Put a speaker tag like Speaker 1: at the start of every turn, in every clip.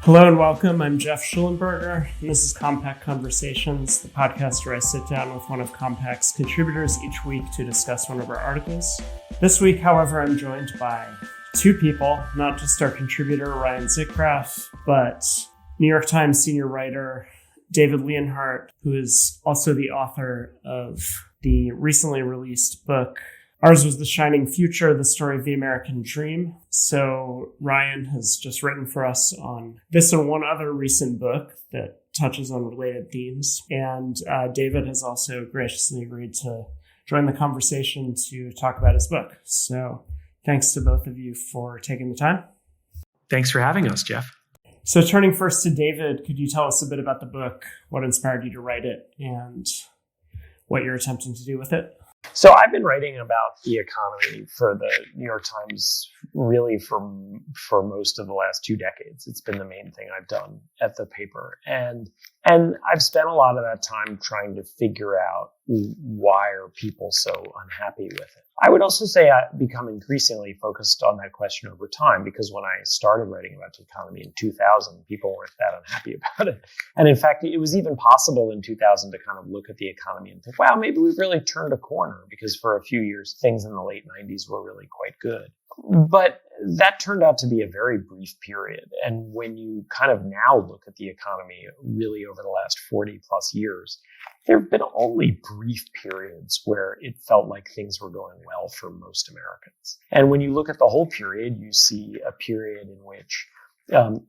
Speaker 1: Hello and welcome. I'm Jeff Schulenberger, and this is Compact Conversations, the podcast where I sit down with one of Compact's contributors each week to discuss one of our articles. This week, however, I'm joined by two people, not just our contributor, Ryan Zickgraf, but New York Times senior writer David Leonhardt, who is also the author of the recently released book, Ours Was the Shining Future, the Story of the American Dream. So Ryan has just written for us on this and one other recent book that touches on related themes. And David has also graciously agreed to join the conversation to talk about his book. So thanks to both of you for taking the time.
Speaker 2: Thanks for having us, Jeff.
Speaker 1: So turning first to David, could you tell us a bit about the book, what inspired you to write it, and what you're attempting to do with it?
Speaker 3: So I've been writing about the economy for the New York Times really for most of the last 2 decades. It's been the main thing I've done at the paper. And I've spent a lot of that time trying to figure out why are people so unhappy with it. I would also say I've become increasingly focused on that question over time, because when I started writing about the economy in 2000, people weren't that unhappy about it. And in fact, it was even possible in 2000 to kind of look at the economy and think, wow, maybe we've really turned a corner, because for a few years, things in the late 90s were really quite good. But that turned out to be a very brief period. And when you kind of now look at the economy really over the last 40 plus years, there have been only brief periods where it felt like things were going well for most Americans. And when you look at the whole period, you see a period in which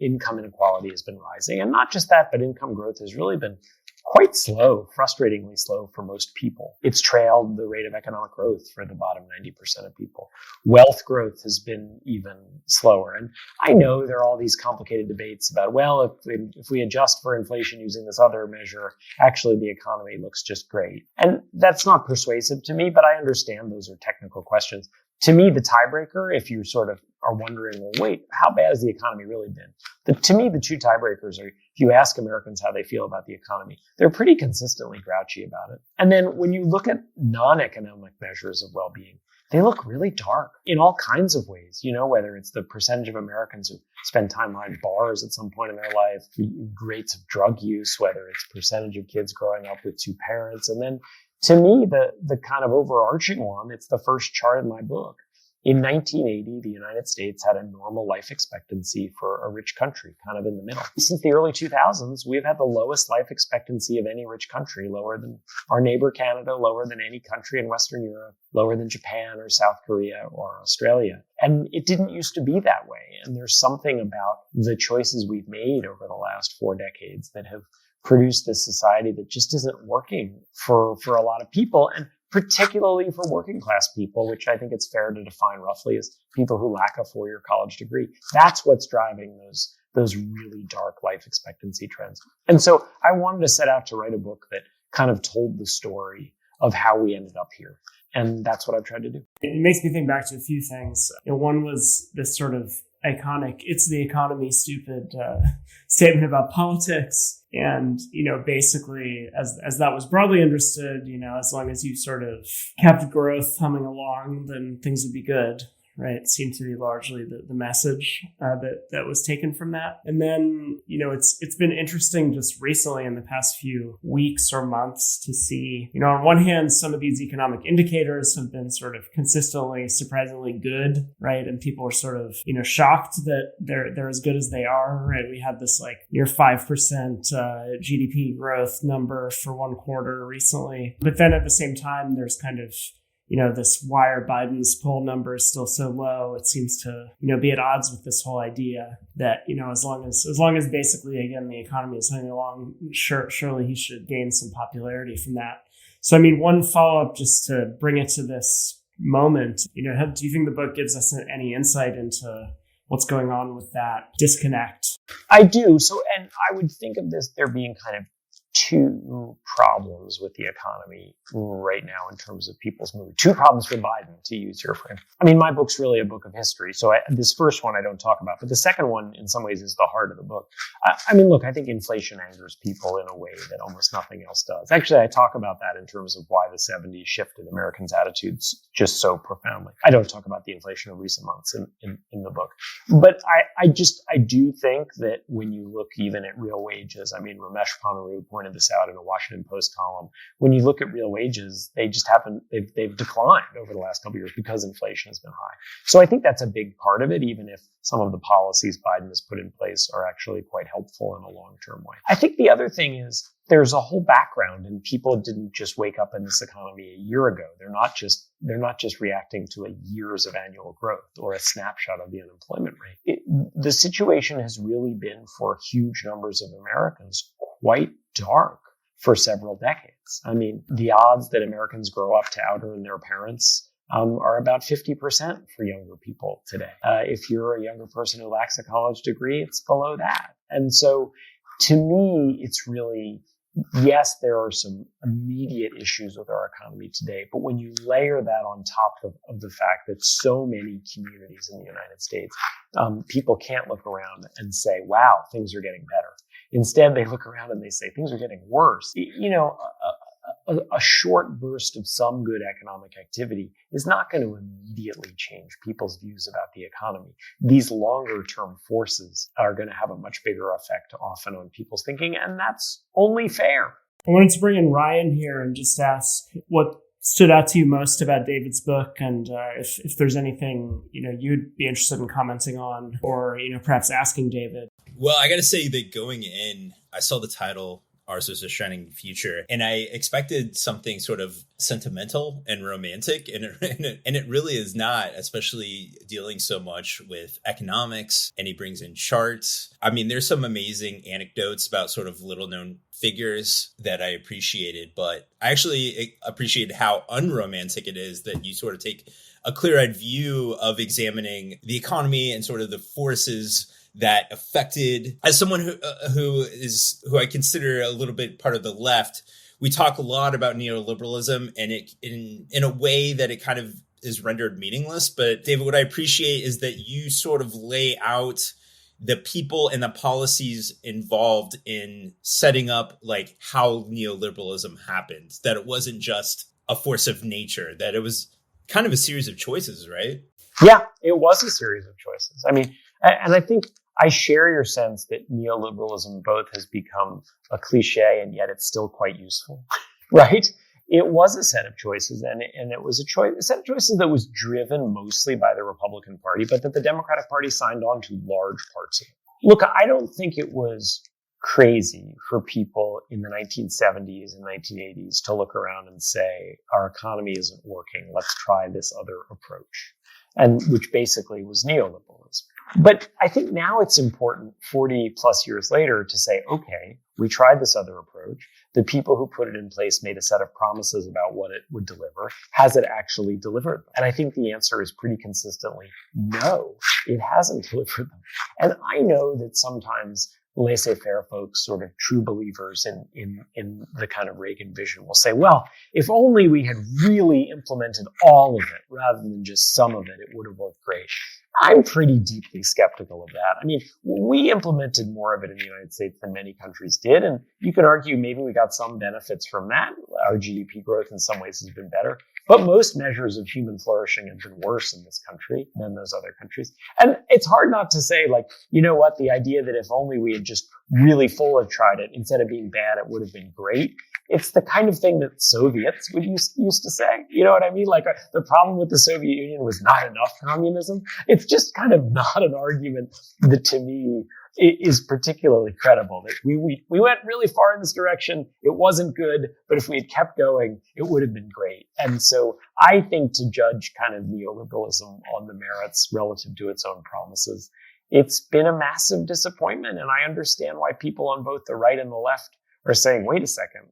Speaker 3: income inequality has been rising. And not just that, but income growth has really been quite slow, frustratingly slow for most people. It's trailed the rate of economic growth for the bottom 90% of people. Wealth growth has been even slower. And I know there are all these complicated debates about, well, if we adjust for inflation using this other measure, actually the economy looks just great. And that's not persuasive to me, but I understand those are technical questions. To me, the tiebreaker, if you sort of are wondering, well, wait, how bad has the economy really been? To me, the two tiebreakers are, if you ask Americans how they feel about the economy, they're pretty consistently grouchy about it. And then when you look at non-economic measures of well-being, they look really dark in all kinds of ways, whether it's the percentage of Americans who spend time behind bars at some point in their life, rates of drug use, whether it's percentage of kids growing up with two parents. And then to me, the kind of overarching one, it's the first chart in my book. In 1980, the United States had a normal life expectancy for a rich country, kind of in the middle. Since the early 2000s, we've had the lowest life expectancy of any rich country, lower than our neighbor Canada, lower than any country in Western Europe, lower than Japan or South Korea or Australia. And it didn't used to be that way. And there's something about the choices we've made over the last 4 decades that have produced this society that just isn't working for a lot of people, and particularly for working class people, which I think it's fair to define roughly as people who lack a 4-year college degree. That's what's driving those really dark life expectancy trends. And so I wanted to set out to write a book that kind of told the story of how we ended up here. And that's what I've tried to do.
Speaker 1: It makes me think back to a few things. One was this sort of iconic, it's the economy stupid statement about politics. And, basically as that was broadly understood, as long as you sort of kept growth humming along, then things would be good. Right. It seemed to be largely the message that was taken from that. And then, it's been interesting just recently in the past few weeks or months to see, on one hand, some of these economic indicators have been sort of consistently, surprisingly good. Right. And people are sort of, shocked that they're as good as they are. Right. We had this like near 5% GDP growth number for one quarter recently. But then at the same time, there's kind of, this why are Biden's poll numbers still so low? It seems to, be at odds with this whole idea that, as long as basically, again, the economy is humming along, surely he should gain some popularity from that. So, one follow-up just to bring it to this moment, do you think the book gives us any insight into what's going on with that disconnect?
Speaker 3: I do. So, and I would think of this, there being kind of two problems with the economy right now in terms of people's mood. Two problems for Biden, to use your frame. I mean, my book's really a book of history. So this first one I don't talk about, but the second one in some ways is the heart of the book. I mean, look, I think inflation angers people in a way that almost nothing else does. Actually, I talk about that in terms of why the 70s shifted Americans' attitudes just so profoundly. I don't talk about the inflation of recent months in the book. But I do think that when you look even at real wages, I mean, Ramesh Ponnuru pointed this out in a Washington Post column. When you look at real wages, they've declined over the last couple of years because inflation has been high. So I think that's a big part of it, even if some of the policies Biden has put in place are actually quite helpful in a long-term way. I think the other thing is there's a whole background, and people didn't just wake up in this economy a year ago. They're not just reacting to a years of annual growth or a snapshot of the unemployment rate. The situation has really been, for huge numbers of Americans, quite dark for several decades. I mean, the odds that Americans grow up to out-earn their parents are about 50% for younger people today. If you're a younger person who lacks a college degree, it's below that. And so, to me, it's really, yes, there are some immediate issues with our economy today, but when you layer that on top of the fact that so many communities in the United States, people can't look around and say, wow, things are getting better. Instead, they look around and they say, things are getting worse. You know, a short burst of some good economic activity is not going to immediately change people's views about the economy. These longer term forces are going to have a much bigger effect often on people's thinking, and that's only fair.
Speaker 1: I wanted to bring in Ryan here and just ask what stood out to you most about David's book, and if there's anything you'd be interested in commenting on, or perhaps asking David.
Speaker 4: Well, I got to say that going in, I saw the title, Ours is a Shining Future, and I expected something sort of sentimental and romantic, and it really is not, especially dealing so much with economics, and he brings in charts. I mean, there's some amazing anecdotes about sort of little known figures that I appreciated, but I actually appreciated how unromantic it is that you sort of take a clear-eyed view of examining the economy and sort of the forces that affected. As someone who I consider a little bit part of the left, we talk a lot about neoliberalism, and it in a way that it kind of is rendered meaningless. But David, what I appreciate is that you sort of lay out the people and the policies involved in setting up like how neoliberalism happened, that it wasn't just a force of nature, that it was kind of a series of choices, right?
Speaker 3: Yeah, it was a series of choices. I mean, and I think I share your sense that neoliberalism both has become a cliche and yet it's still quite useful, right? It was a set of choices, and it was a set of choices that was driven mostly by the Republican Party, but that the Democratic Party signed on to large parts of it. Look, I don't think it was crazy for people in the 1970s and 1980s to look around and say, our economy isn't working, let's try this other approach, and which basically was neoliberalism. But I think now it's important 40 plus years later to say, okay, we tried this other approach. The people who put it in place made a set of promises about what it would deliver. Has it actually delivered them? And I think the answer is pretty consistently, no, it hasn't delivered them. And I know that sometimes laissez-faire folks, sort of true believers in the kind of Reagan vision, will say, well, if only we had really implemented all of it rather than just some of it, it would have worked great. I'm pretty deeply skeptical of that. I mean, we implemented more of it in the United States than many countries did, and you can argue maybe we got some benefits from that. Our GDP growth in some ways has been better, but most measures of human flourishing have been worse in this country than those other countries. And it's hard not to say, like, you know what, the idea that if only we had just really full have tried it, instead of being bad, it would have been great. It's the kind of thing that Soviets would used to say. You know what I mean? Like, the problem with the Soviet Union was not enough communism. It's just kind of not an argument that, to me, is particularly credible. That we went really far in this direction. It wasn't good, but if we had kept going, it would have been great. And so I think to judge kind of neoliberalism on the merits relative to its own promises, it's been a massive disappointment. And I understand why people on both the right and the left are saying, wait a second,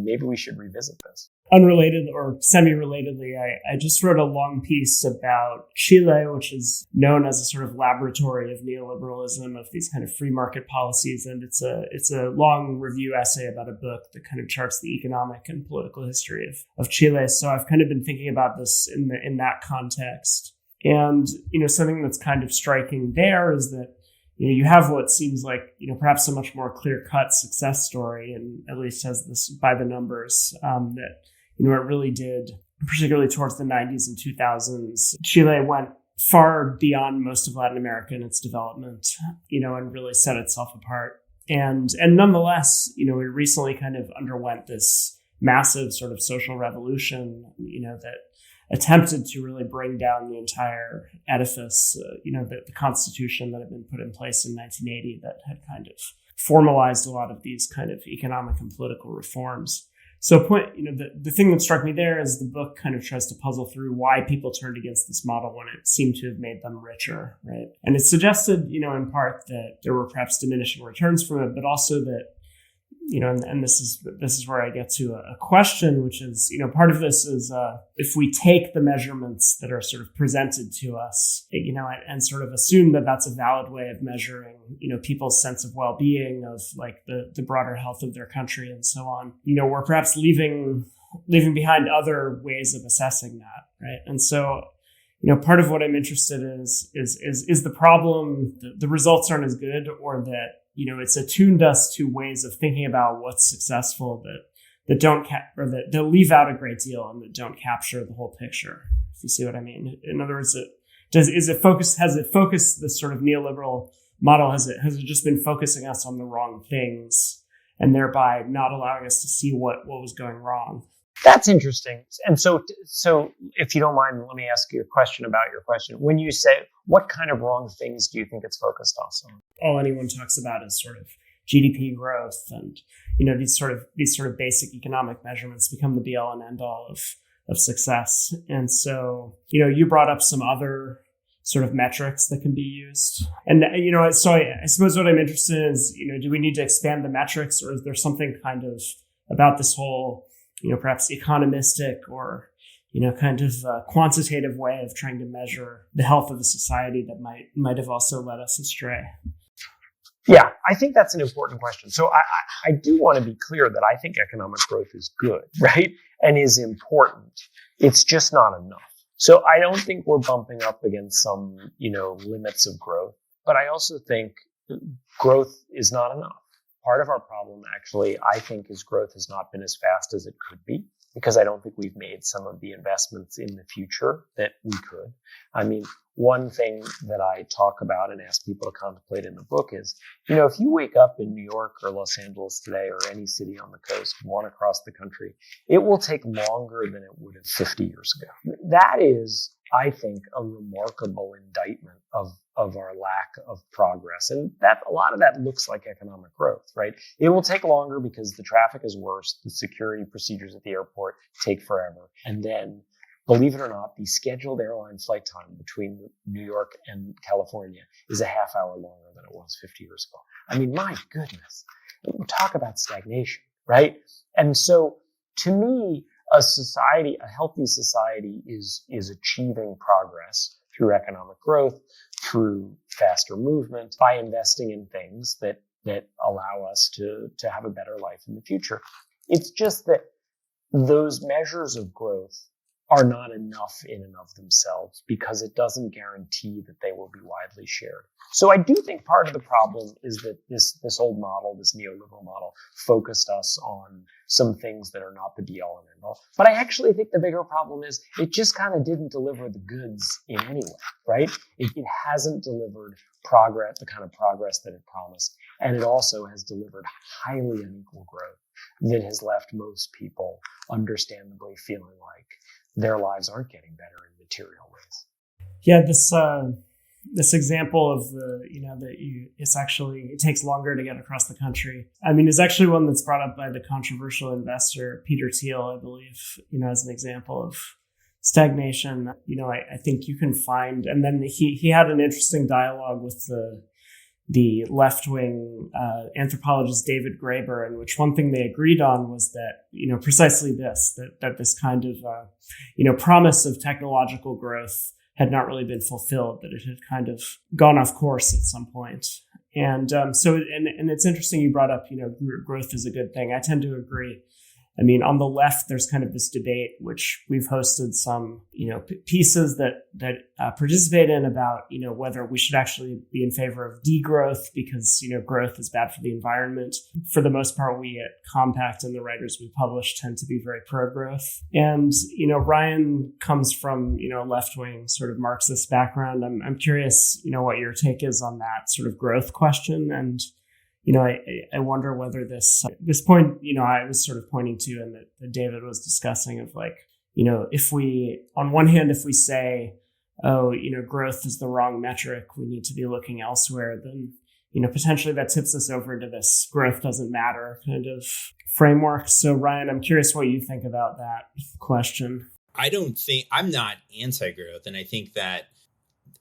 Speaker 3: maybe we should revisit this.
Speaker 1: Unrelated or semi-relatedly, I just wrote a long piece about Chile, which is known as a sort of laboratory of neoliberalism, of these kind of free market policies. And it's a long review essay about a book that kind of charts the economic and political history of Chile. So I've kind of been thinking about this in that context. And, something that's kind of striking there is that, you have what seems like, perhaps a much more clear-cut success story, and at least has this by the numbers, that, it really did, particularly towards the 90s and 2000s. Chile went far beyond most of Latin America in its development, and really set itself apart. And nonetheless, we recently kind of underwent this massive sort of social revolution, that attempted to really bring down the entire edifice, the constitution that had been put in place in 1980 that had kind of formalized a lot of these kind of economic and political reforms. So the thing that struck me there is the book kind of tries to puzzle through why people turned against this model when it seemed to have made them richer, right? And it suggested, in part that there were perhaps diminishing returns from it, but also that, and this is where I get to a question, which is, part of this is if we take the measurements that are sort of presented to us, and sort of assume that that's a valid way of measuring, people's sense of well-being, of like the broader health of their country and so on, we're perhaps leaving behind other ways of assessing that, right? And so, part of what I'm interested in is the problem, the results aren't as good, or that, it's attuned us to ways of thinking about what's successful that don't or that leave out a great deal and that don't capture the whole picture. If you see what I mean. In other words, has it focused this sort of neoliberal model? Has it just been focusing us on the wrong things and thereby not allowing us to see what was going wrong?
Speaker 3: That's interesting. And so if you don't mind, let me ask you a question about your question. When you say, what kind of wrong things do you think it's focused on?
Speaker 1: All anyone talks about is sort of GDP growth, and these sort of basic economic measurements become the be all and end all of success. And so you brought up some other sort of metrics that can be used, and so I suppose what I'm interested in is do we need to expand the metrics, or is there something kind of about this whole perhaps economistic or, kind of quantitative way of trying to measure the health of a society that might have also led us astray?
Speaker 3: Yeah, I think that's an important question. So I do want to be clear that I think economic growth is good, right? And is important. It's just not enough. So I don't think we're bumping up against some, limits of growth, but I also think growth is not enough. Part of our problem, actually, I think, is growth has not been as fast as it could be, because I don't think we've made some of the investments in the future that we could. I mean, one thing that I talk about and ask people to contemplate in the book is, if you wake up in New York or Los Angeles today, or any city on the coast, one across the country, it will take longer than it would have 50 years ago. That is, I think, a remarkable indictment of our lack of progress. And that a lot of that looks like economic growth, right? It will take longer because the traffic is worse. The security procedures at the airport take forever. And then, believe it or not, the scheduled airline flight time between New York and California is a half hour longer than it was 50 years ago. I mean, my goodness, talk about stagnation, right? And so to me, a healthy society is achieving progress through economic growth, through faster movement, by investing in things that allow us to have a better life in the future. It's just that those measures of growth are not enough in and of themselves, because it doesn't guarantee that they will be widely shared. So I do think part of the problem is that this old model, this neoliberal model, focused us on some things that are not the be all and end all. But I actually think the bigger problem is it just kind of didn't deliver the goods in any way, right? It hasn't delivered progress, the kind of progress that it promised. And it also has delivered highly unequal growth that has left most people understandably feeling like their lives aren't getting better in material ways.
Speaker 1: Yeah, this example of it takes longer to get across the country. I mean, is actually one that's brought up by the controversial investor Peter Thiel, I believe, as an example of stagnation. I think you can find, and then he had an interesting dialogue with the left-wing anthropologist David Graeber, in which one thing they agreed on was that, precisely this, that this kind of, promise of technological growth had not really been fulfilled, that it had kind of gone off course at some point. And and it's interesting you brought up, growth is a good thing. I tend to agree. I mean, on the left, there's kind of this debate, which we've hosted some, pieces that participate in about, whether we should actually be in favor of degrowth because, growth is bad for the environment. For the most part, we at Compact and the writers we publish tend to be very pro-growth. And, Ryan comes from, a left-wing sort of Marxist background. I'm curious, what your take is on that sort of growth question. And I wonder whether this point, I was sort of pointing to and that David was discussing of like, if we, on one hand, if we say, growth is the wrong metric, we need to be looking elsewhere, then, potentially that tips us over into this growth doesn't matter kind of framework. So Ryan, I'm curious what you think about that question.
Speaker 4: I'm not anti-growth. And I think that,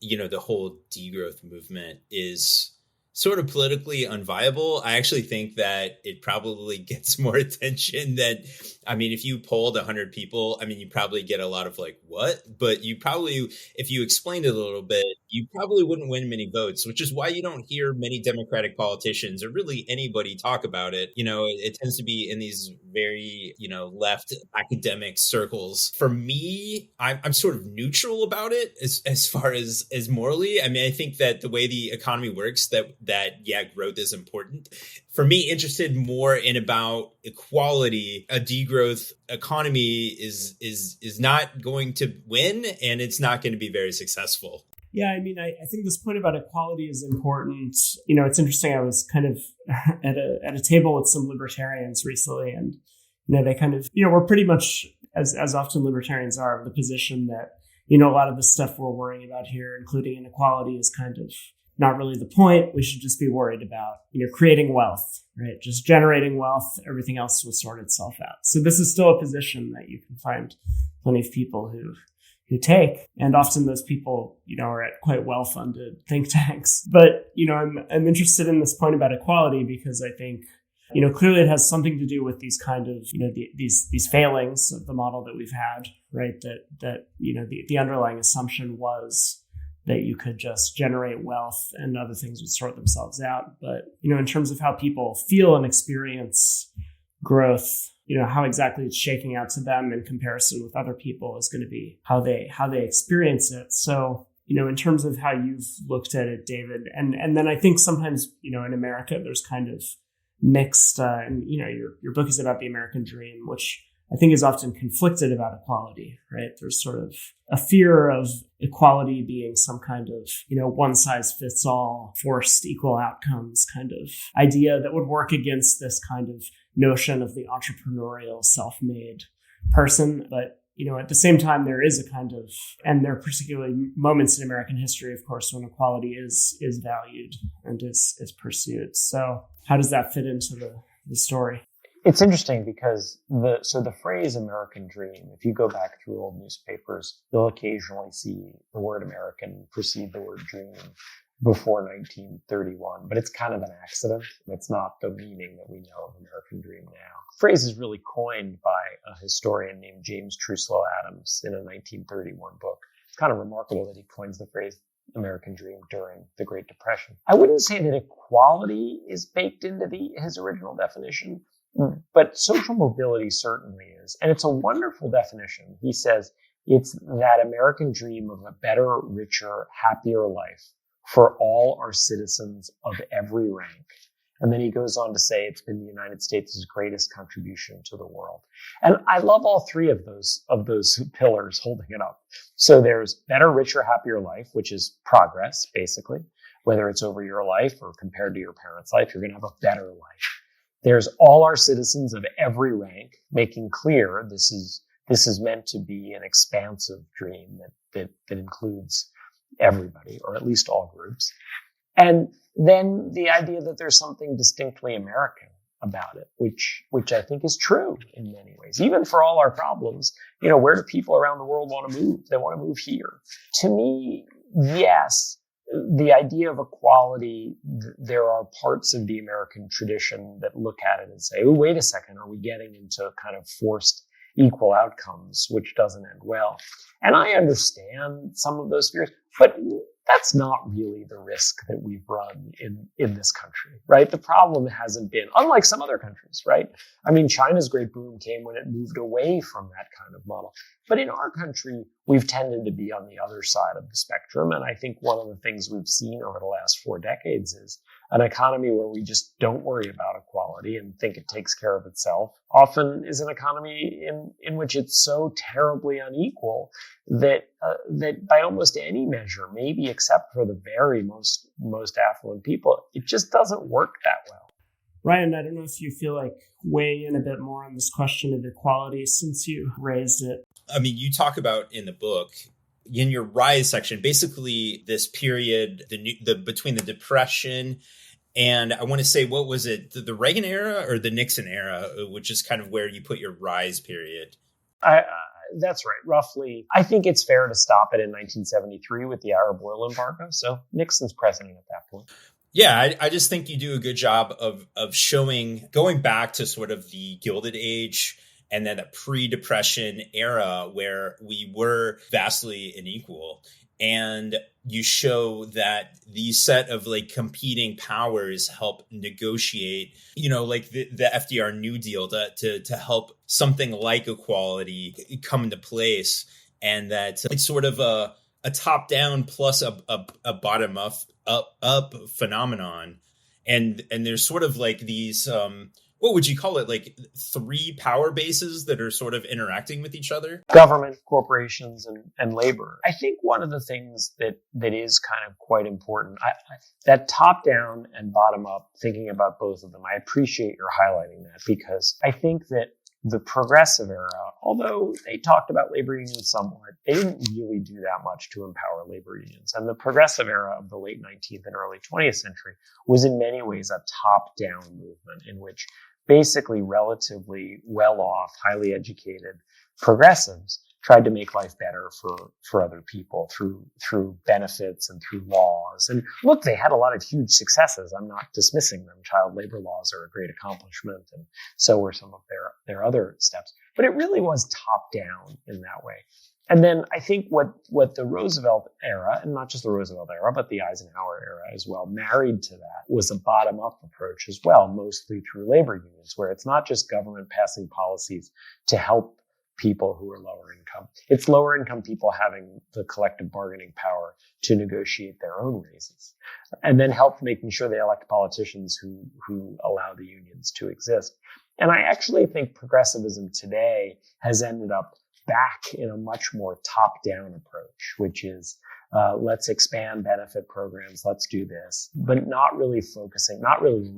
Speaker 4: the whole degrowth movement is sort of politically unviable. I actually think that it probably gets more attention than, if you polled 100 people, you probably get a lot of like, what? But you probably, if you explained it a little bit, you probably wouldn't win many votes, which is why you don't hear many Democratic politicians or really anybody talk about it. It tends to be in these very, left academic circles. For me, I'm sort of neutral about it as far as morally. I think that the way the economy works, that growth is important. For me, interested more in about equality, a degrowth economy is not going to win, and it's not going to be very successful.
Speaker 1: Yeah, I think this point about equality is important. It's interesting. I was kind of at a table with some libertarians recently, and they kind of we're pretty much as often libertarians are of the position that a lot of the stuff we're worrying about here, including inequality, is kind of not really the point. We should just be worried about, creating wealth, right? Just generating wealth. Everything else will sort itself out. So this is still a position that you can find plenty of people who take. And often those people, are at quite well-funded think tanks. But, I'm interested in this point about equality because I think, clearly it has something to do with these kind of, these failings of the model that we've had, right? That the underlying assumption was that you could just generate wealth and other things would sort themselves out. But, in terms of how people feel and experience growth, how exactly it's shaking out to them in comparison with other people is going to be how they experience it. So, in terms of how you've looked at it, David, and then I think sometimes, in America, there's kind of mixed, and, your book is about the American dream, which I think is often conflicted about equality, right? There's sort of a fear of equality being some kind of, one size fits all, forced equal outcomes kind of idea that would work against this kind of notion of the entrepreneurial self-made person. But, at the same time, there is a kind of, and there are particularly moments in American history, of course, when equality is valued and is pursued. So how does that fit into the story?
Speaker 3: It's interesting because the phrase American dream, if you go back through old newspapers, you'll occasionally see the word American precede the word dream before 1931, but it's kind of an accident. It's not the meaning that we know of American dream now. The phrase is really coined by a historian named James Truslow Adams in a 1931 book. It's kind of remarkable that he coins the phrase American dream during the Great Depression. I wouldn't say that equality is baked into his original definition, but social mobility certainly is. And it's a wonderful definition. He says it's that American dream of a better, richer, happier life for all our citizens of every rank. And then he goes on to say it's been the United States' greatest contribution to the world. And I love all three of those pillars holding it up. So there's better, richer, happier life, which is progress, basically. Whether it's over your life or compared to your parents' life, you're going to have a better life. There's all our citizens of every rank, making clear this is meant to be an expansive dream that includes everybody, or at least all groups. And then the idea that there's something distinctly American about it, which I think is true in many ways. Even for all our problems, where do people around the world want to move? They want to move here. To me, yes, the idea of equality, there are parts of the American tradition that look at it and say, oh, wait a second, are we getting into kind of forced equal outcomes, which doesn't end well? And I understand some of those fears, but that's not really the risk that we've run in this country, right? The problem hasn't been, unlike some other countries, right? I mean, China's great boom came when it moved away from that kind of model. But in our country, we've tended to be on the other side of the spectrum. And I think one of the things we've seen over the last 4 decades is an economy where we just don't worry about equality and think it takes care of itself, often is an economy in which it's so terribly unequal that by almost any measure, maybe except for the very most affluent people, it just doesn't work that well.
Speaker 1: Ryan, I don't know if you feel like weighing in a bit more on this question of equality since you raised it.
Speaker 4: I mean, you talk about in the book, in your Rise section, basically this period, the between the Depression and I want to say, what was it, the Reagan era or the Nixon era, which is kind of where you put your Rise period?
Speaker 3: That's right. Roughly, I think it's fair to stop it in 1973 with the Arab oil embargo. So Nixon's president at that point.
Speaker 4: Yeah, I just think you do a good job of showing, going back to sort of the Gilded Age and then a pre-Depression era where we were vastly unequal. And you show that these set of like competing powers help negotiate, like the FDR New Deal to help something like equality come into place. And that it's sort of a top down plus a bottom up phenomenon. And there's sort of like these, what would you call it? Like 3 power bases that are sort of interacting with each other?
Speaker 3: Government, corporations, and labor. I think one of the things that is kind of quite important, that top down and bottom up, thinking about both of them, I appreciate your highlighting that because I think that the progressive era, although they talked about labor unions somewhat, they didn't really do that much to empower labor unions. And the progressive era of the late 19th and early 20th century was in many ways a top-down movement in which basically relatively well-off, highly educated progressives tried to make life better for other people through benefits and through laws. And look, they had a lot of huge successes. I'm not dismissing them. Child labor laws are a great accomplishment, and so were some of their other steps. But it really was top down in that way. And then I think what the Roosevelt era, and not just the Roosevelt era, but the Eisenhower era as well, married to that was a bottom-up approach as well, mostly through labor unions, where it's not just government passing policies to help people who are lower income. It's lower income people having the collective bargaining power to negotiate their own raises, and then help making sure they elect politicians who allow the unions to exist. And I actually think progressivism today has ended up back in a much more top-down approach, which is let's expand benefit programs, let's do this, but not really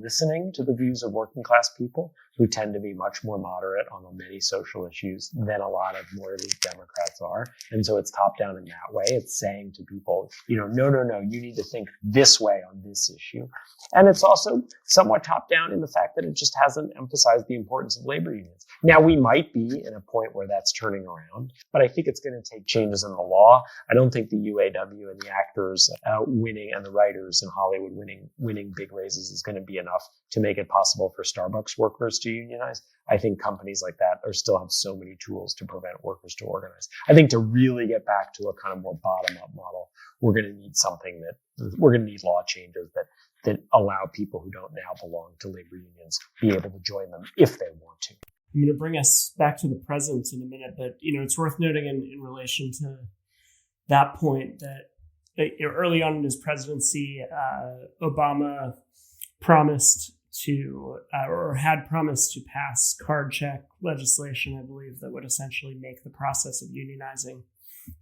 Speaker 3: listening to the views of working class people who tend to be much more moderate on many social issues than a lot of more elite Democrats are. And so it's top-down in that way. It's saying to people, no, you need to think this way on this issue. And it's also somewhat top-down in the fact that it just hasn't emphasized the importance of labor unions. Now, we might be in a point where that's turning around, but I think it's going to take changes in the law. I don't think the UAW and the actors winning and the writers in Hollywood winning big raises is going to be enough to make it possible for Starbucks workers to unionize. I think companies like that still have so many tools to prevent workers to organize. I think to really get back to a kind of more bottom-up model, we're going to need law changes that allow people who don't now belong to labor unions be able to join them if they want to.
Speaker 1: I'm going to bring us back to the present in a minute, but it's worth noting in relation to that point that early on in his presidency, Obama promised to or had promised to pass card check legislation, I believe, that would essentially make the process of unionizing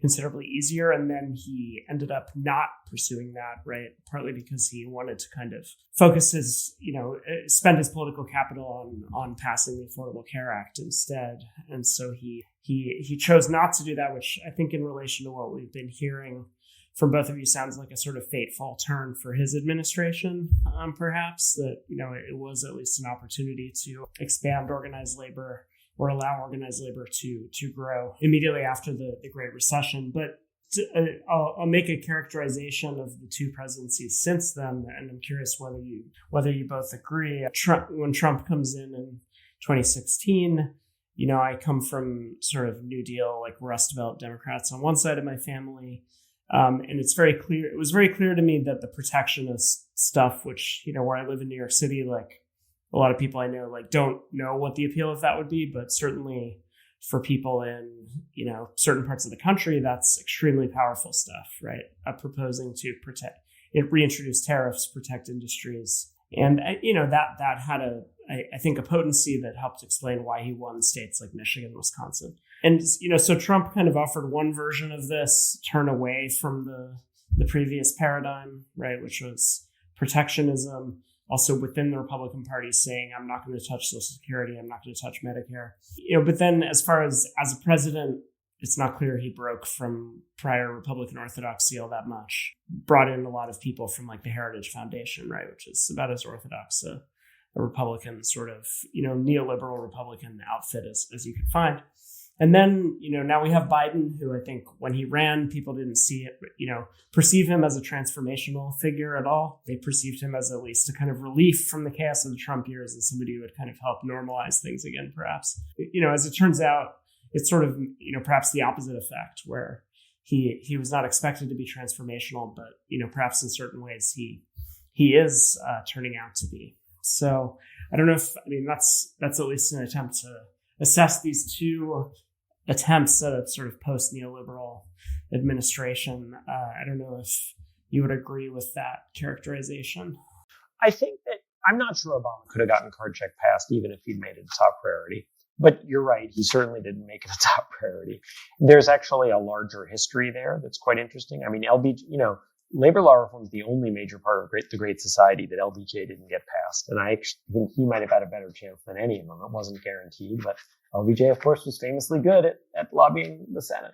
Speaker 1: considerably easier. And then he ended up not pursuing that, right? Partly because he wanted to kind of focus his, spend his political capital on passing the Affordable Care Act instead. And so he chose not to do that, which I think in relation to what we've been hearing from both of you sounds like a sort of fateful turn for his administration, perhaps, that, it was at least an opportunity to expand organized labor or allow organized labor to grow immediately after the Great Recession. But I'll make a characterization of the two presidencies since then, and I'm curious whether you both agree. When Trump comes in 2016, I come from sort of New Deal, like Rust Belt Democrats on one side of my family. And it was very clear to me that the protectionist stuff, which, where I live in New York City, like a lot of people I know, like don't know what the appeal of that would be, but certainly for people in, certain parts of the country, that's extremely powerful stuff, right? Proposing to reintroduce tariffs, protect industries. And, that had I think a potency that helped explain why he won states like Michigan, Wisconsin. And, so Trump kind of offered one version of this, turn away from the previous paradigm, right, which was protectionism, also within the Republican Party saying, I'm not going to touch Social Security, I'm not going to touch Medicare. But then as far as a president, it's not clear he broke from prior Republican orthodoxy all that much. Brought in a lot of people from like the Heritage Foundation, right, which is about as orthodox a Republican sort of, neoliberal Republican outfit as you could find. And then, now we have Biden, who I think when he ran, people didn't see it, perceive him as a transformational figure at all. They perceived him as at least a kind of relief from the chaos of the Trump years and somebody who would kind of help normalize things again, perhaps. As it turns out, it's sort of, perhaps the opposite effect, where he was not expected to be transformational, but, perhaps in certain ways he is turning out to be. So I don't know that's at least an attempt to assess these two attempts at a sort of post-neoliberal administration. I don't know if you would agree with that characterization.
Speaker 3: I think that I'm not sure Obama could have gotten card check passed even if he'd made it a top priority. But you're right, he certainly didn't make it a top priority. There's actually a larger history there that's quite interesting. I mean, labor law reform is the only major part of the Great Society that LBJ didn't get passed. And I actually think he might have had a better chance than any of them. It wasn't guaranteed, but LBJ, of course, was famously good at lobbying the Senate.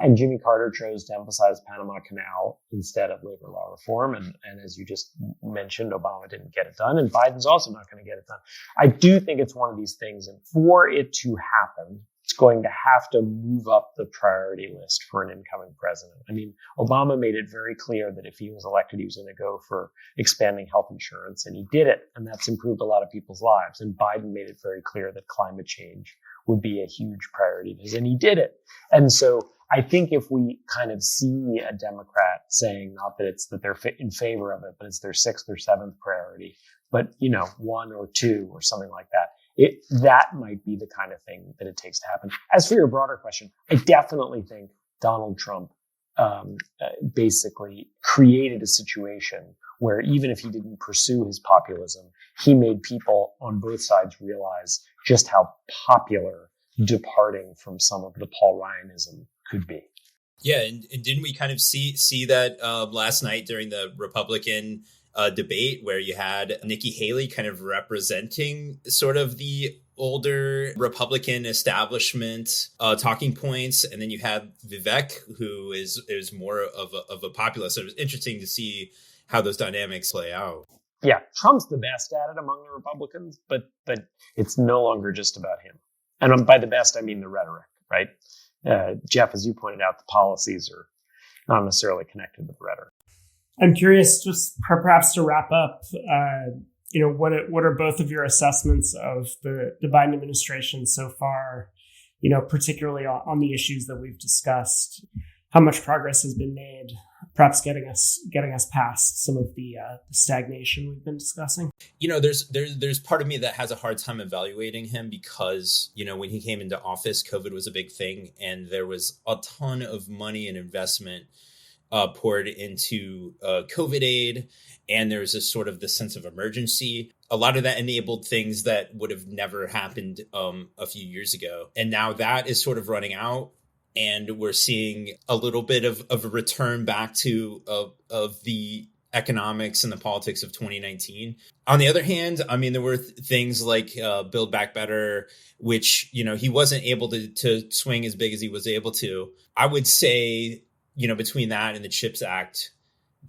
Speaker 3: And Jimmy Carter chose to emphasize Panama Canal instead of labor law reform. And as you just mentioned, Obama didn't get it done. And Biden's also not going to get it done. I do think it's one of these things. And for it to happen, it's going to have to move up the priority list for an incoming president. I mean, Obama made it very clear that if he was elected, he was going to go for expanding health insurance, and he did it. And that's improved a lot of people's lives. And Biden made it very clear that climate change would be a huge priority of his, and he did it. And so I think if we kind of see a Democrat saying, not that it's that they're in favor of it, but it's their sixth or seventh priority, but, one or two or something like that, that might be the kind of thing that it takes to happen. As for your broader question, I definitely think Donald Trump basically created a situation where even if he didn't pursue his populism, he made people on both sides realize just how popular departing from some of the Paul Ryanism could be.
Speaker 4: Yeah, and didn't we kind of see that last night during the Republican debate where you had Nikki Haley kind of representing sort of the older Republican establishment talking points, and then you had Vivek, who is more of a populist. So it was interesting to see how those dynamics play out.
Speaker 3: Yeah, Trump's the best at it among the Republicans, but it's no longer just about him. And by the best, I mean the rhetoric, right? Jeff, as you pointed out, the policies are not necessarily connected with rhetoric.
Speaker 1: I'm curious, just perhaps to wrap up, what are both of your assessments of the Biden administration so far, particularly on the issues that we've discussed? How much progress has been made, perhaps getting us past some of the stagnation we've been discussing?
Speaker 4: There's part of me that has a hard time evaluating him because, when he came into office, COVID was a big thing, and there was a ton of money and investment poured into COVID aid, and there's a sort of the sense of emergency. A lot of that enabled things that would have never happened a few years ago. And now that is sort of running out, and we're seeing a little bit of a return back to of the economics and the politics of 2019. On the other hand, there were things like Build Back Better, which, he wasn't able to swing as big as he was able to. I would say, between that and the CHIPS Act,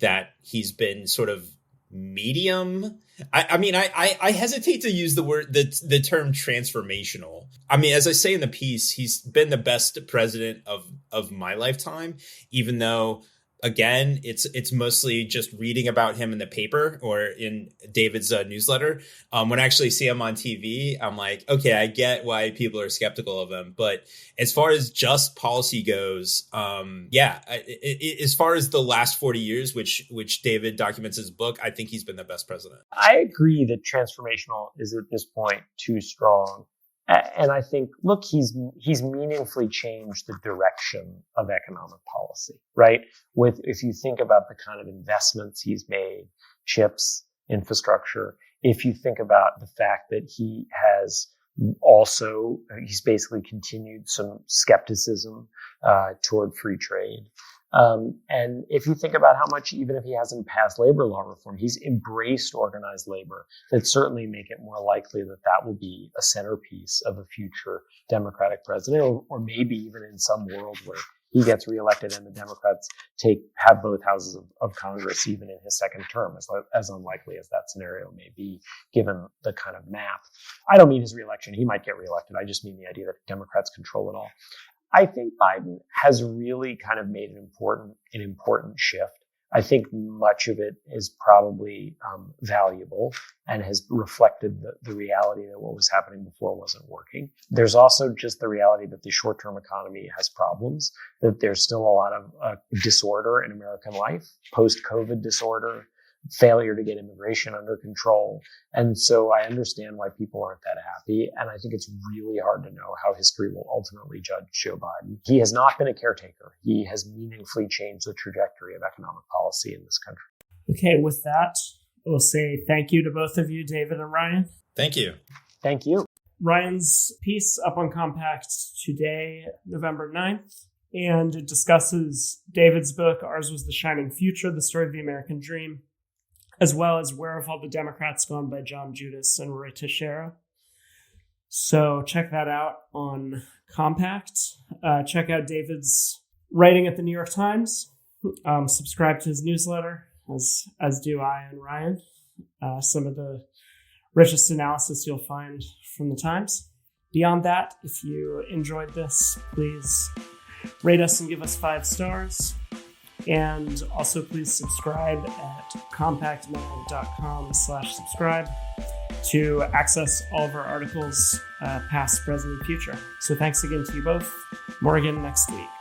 Speaker 4: that he's been sort of medium. I hesitate to use the term transformational. I mean, as I say in the piece, he's been the best president of my lifetime, even though, again, it's mostly just reading about him in the paper or in David's newsletter. When I actually see him on TV, I'm like, okay, I get why people are skeptical of him. But as far as just policy goes, as far as the last 40 years, which David documents in his book, I think he's been the best president.
Speaker 3: I agree that transformational is at this point too strong. And I think, look, he's meaningfully changed the direction of economic policy, right? If you think about the kind of investments he's made, chips, infrastructure, if you think about the fact that he's basically continued some skepticism toward free trade. And if you think about how much, even if he hasn't passed labor law reform, he's embraced organized labor, that certainly make it more likely that that will be a centerpiece of a future Democratic president, or maybe even in some world where he gets reelected and the Democrats have both houses of Congress even in his second term, as unlikely as that scenario may be, given the kind of map. I don't mean his reelection. He might get reelected. I just mean the idea that Democrats control it all. I think Biden has really kind of made an important shift. I think much of it is probably valuable and has reflected the reality that what was happening before wasn't working. There's also just the reality that the short-term economy has problems, that there's still a lot of disorder in American life, post-COVID disorder, failure to get immigration under control. And so I understand why people aren't that happy. And I think it's really hard to know how history will ultimately judge Joe Biden. He has not been a caretaker. He has meaningfully changed the trajectory of economic policy in this country.
Speaker 1: Okay, with that, we'll say thank you to both of you, David and Ryan.
Speaker 4: Thank you.
Speaker 3: Thank you.
Speaker 1: Ryan's piece up on Compact today, November 9th, and it discusses David's book, Ours Was the Shining Future, The Story of the American Dream, as well as Where Have All the Democrats Gone by John Judas and Roy Teixeira. So check that out on Compact. Check out David's writing at the New York Times. Subscribe to his newsletter, as do I and Ryan. Some of the richest analysis you'll find from the Times. Beyond that, if you enjoyed this, please rate us and give us 5 stars. And also please subscribe at compactmag.com/subscribe to access all of our articles, past, present, and future. So thanks again to you both. More again next week.